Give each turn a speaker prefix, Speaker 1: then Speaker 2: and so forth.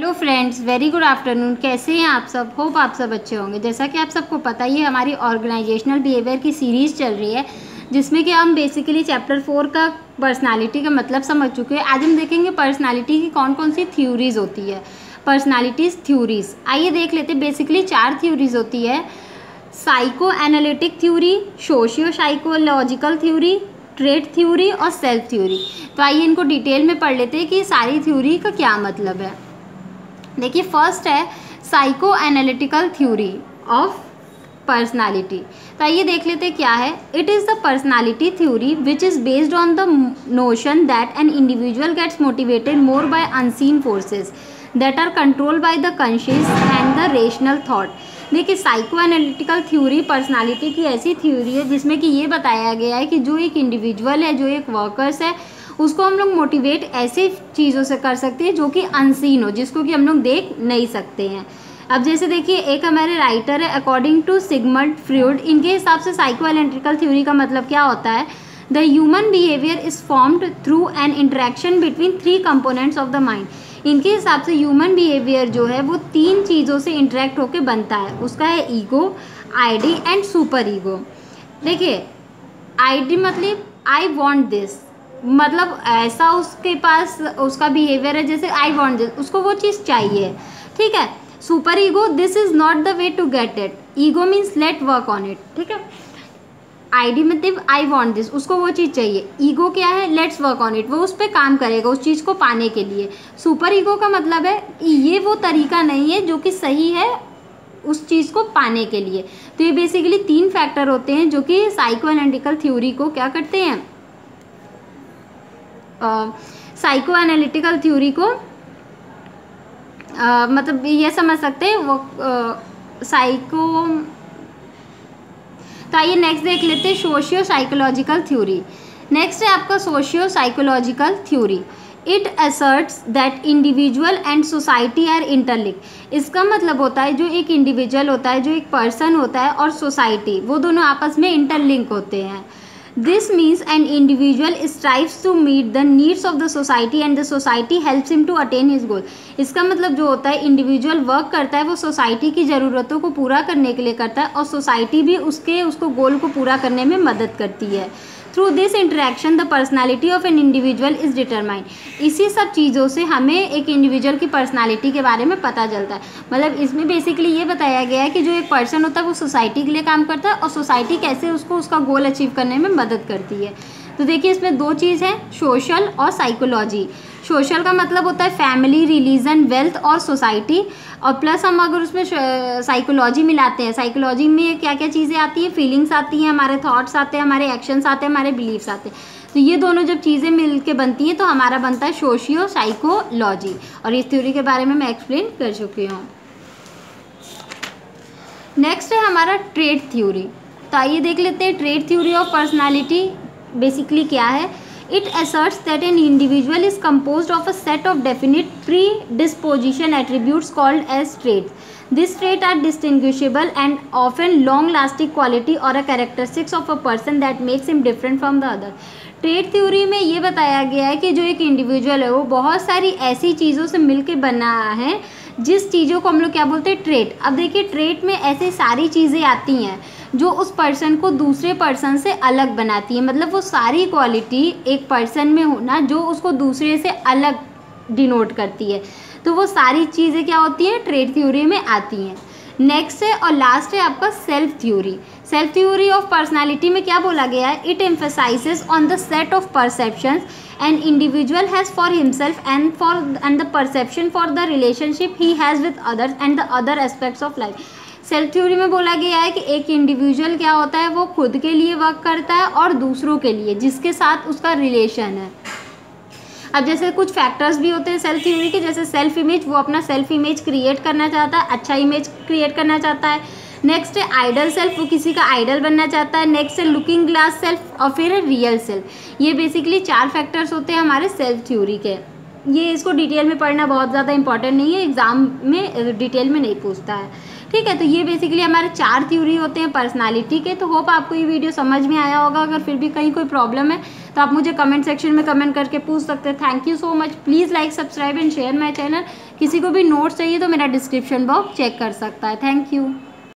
Speaker 1: Hello friends, very good afternoon. कैसे हैं आप सब? होप आप सब अच्छे होंगे। जैसा कि आप सबको पता ही है, हमारी ऑर्गेनाइजेशनल बिहेवियर की सीरीज़ चल रही है, जिसमें कि हम बेसिकली चैप्टर 4 का पर्सनालिटी का मतलब समझ चुके हैं। आज हम देखेंगे पर्सनालिटी की कौन कौन सी थ्योरीज होती है, पर्सनालिटीज़ थ्योरीज। आइए देख लेते हैं। बेसिकली 4 थ्योरीज होती है: psycho analytic theory, socio psychological theory, trait theory और सेल्फ थ्योरी। तो आइए इनको डिटेल में पढ़ लेते हैं कि सारी थ्योरी का क्या मतलब है। देखिए, फर्स्ट है psycho analytical theory of personality. तो आइए देख लेते हैं क्या है। It is the personality theory which is based on the notion that an individual gets motivated more by unseen forces that are control by the conscious and the rational thought. देखिए, psycho analytical theory personality की ऐसी theory है जिसमें कि ये बताया गया है कि जो एक इंडिविजुअल है, जो एक वर्कर्स है, उसको हम लोग मोटिवेट ऐसे चीज़ों से कर सकते हैं जो कि अनसीन हो, जिसको कि हम लोग देख नहीं सकते हैं। अब जैसे देखिए, एक हमारे राइटर है अकॉर्डिंग टू सिगमंड फ्रॉइड। इनके हिसाब से साइको एनालिटिकल थ्योरी का मतलब क्या होता है? The human behaviour is formed through an interaction between 3 components of the mind. इनके हिसाब से ह्यूमन बिहेवियर जो है वो 3 चीज़ों से इंटरेक्ट होकर बनता है। उसका है ego, ID and super ego. देखिए, आईडी मतलब आई वॉन्ट दिस, मतलब ऐसा उसके पास उसका बिहेवियर है जैसे आई वॉन्ट दिस, उसको वो चीज़ चाहिए। ठीक है। Super ego, this is not the way to get it. Ego means let work on it. ठीक है। आईडी मतलब आई वॉन्ट दिस, उसको वो चीज़ चाहिए। ईगो क्या है? लेट्स वर्क ऑन इट, वो उस पर काम करेगा उस चीज़ को पाने के लिए। सुपर ईगो का मतलब है ये वो तरीका नहीं है जो कि सही है उस चीज़ को पाने के लिए। तो ये बेसिकली 3 फैक्टर होते हैं जो कि साइको एनालिटिकल थ्योरी को क्या करते हैं, साइको एनालिटिकल थ्योरी को मतलब ये समझ सकते हैं वो साइको। तो आइए नेक्स्ट देख लेते हैं सोशियो साइकोलॉजिकल थ्योरी। नेक्स्ट है आपका socio psychological theory. It asserts that individual and society are interlinked. इसका मतलब होता है जो एक इंडिविजुअल होता है, जो एक पर्सन होता है, और सोसाइटी, वो दोनों आपस में इंटरलिंक होते हैं। This means an individual strives to meet the needs of the society and the society helps him to attain his goal. इसका मतलब जो होता है, इंडिविजुअल वर्क करता है वो सोसाइटी की ज़रूरतों को पूरा करने के लिए करता है और सोसाइटी भी उसको गोल को पूरा करने में मदद करती है। Through this interaction the personality of an individual is determined. इसी सब चीज़ों से हमें एक इंडिविजुअल की पर्सनालिटी के बारे में पता चलता है। मतलब इसमें बेसिकली ये बताया गया है कि जो एक पर्सन होता है वो सोसाइटी के लिए काम करता है और सोसाइटी कैसे उसको उसका गोल अचीव करने में मदद करती है। तो देखिए, इसमें 2 चीज़ है, सोशल और साइकोलॉजी। सोशल का मतलब होता है फैमिली, रिलीजन, वेल्थ और सोसाइटी, और प्लस हम अगर उसमें साइकोलॉजी मिलाते हैं, साइकोलॉजी में क्या क्या चीज़ें आती हैं, फीलिंग्स आती हैं, हमारे थॉट्स आते हैं, हमारे एक्शंस आते हैं, हमारे बिलीव्स आते हैं। तो ये दोनों जब चीज़ें मिल के बनती हैं तो हमारा बनता है सोशियो साइकोलॉजी, और इस थ्योरी के बारे में मैं एक्सप्लेन कर चुकी हूँ। नेक्स्ट है हमारा ट्रेट थ्योरी। तो आइए देख लेते हैं trait theory of personality basically क्या है। It asserts that an individual is composed of a set of definite predisposition attributes called as traits. These traits are distinguishable and often long-lasting quality or a characteristics of a person that makes him different from the other. Trait theory में ये बताया गया है कि जो एक individual है वो बहुत सारी ऐसी चीज़ों से मिलके बना है जिस चीज़ों को हम लोग क्या बोलते हैं, ट्रेट। अब देखिए, ट्रेट में ऐसी सारी चीज़ें आती हैं जो उस पर्सन को दूसरे पर्सन से अलग बनाती है। मतलब वो सारी क्वालिटी एक पर्सन में होना जो उसको दूसरे से अलग डिनोट करती है। तो वो सारी चीज़ें क्या होती हैं, ट्रेट थ्योरी में आती हैं। नेक्स्ट है और लास्ट है आपका self theory. Self theory of personality में क्या बोला गया है? It emphasises on the set of perceptions an individual has for himself and the perception for the relationship he has with others and the other aspects of life. Self theory में बोला गया है कि एक इंडिविजुअल क्या होता है, वो खुद के लिए वर्क करता है और दूसरों के लिए जिसके साथ उसका रिलेशन है। अब जैसे कुछ फैक्टर्स भी होते हैं सेल्फ थ्योरी के, जैसे सेल्फ इमेज, वो अपना सेल्फ इमेज क्रिएट करना चाहता है, अच्छा इमेज क्रिएट करना चाहता है। नेक्स्ट है आइडल सेल्फ, वो किसी का आइडल बनना चाहता है। नेक्स्ट है लुकिंग ग्लास सेल्फ और फिर रियल सेल्फ। ये बेसिकली 4 फैक्टर्स होते हैं हमारे सेल्फ थ्योरी के। ये इसको डिटेल में पढ़ना बहुत ज़्यादा इंपॉर्टेंट नहीं है, एग्जाम में डिटेल में नहीं पूछता है। ठीक है। तो ये बेसिकली हमारे 4 थ्योरी होते हैं पर्सनालिटी के। तो होप आपको ये वीडियो समझ में आया होगा। अगर फिर भी कहीं कोई प्रॉब्लम है तो आप मुझे कमेंट सेक्शन में कमेंट करके पूछ सकते हैं। Thank you so much. Please like, subscribe and share my channel. किसी को भी नोट्स चाहिए तो मेरा डिस्क्रिप्शन बॉक्स चेक कर सकता है। Thank you.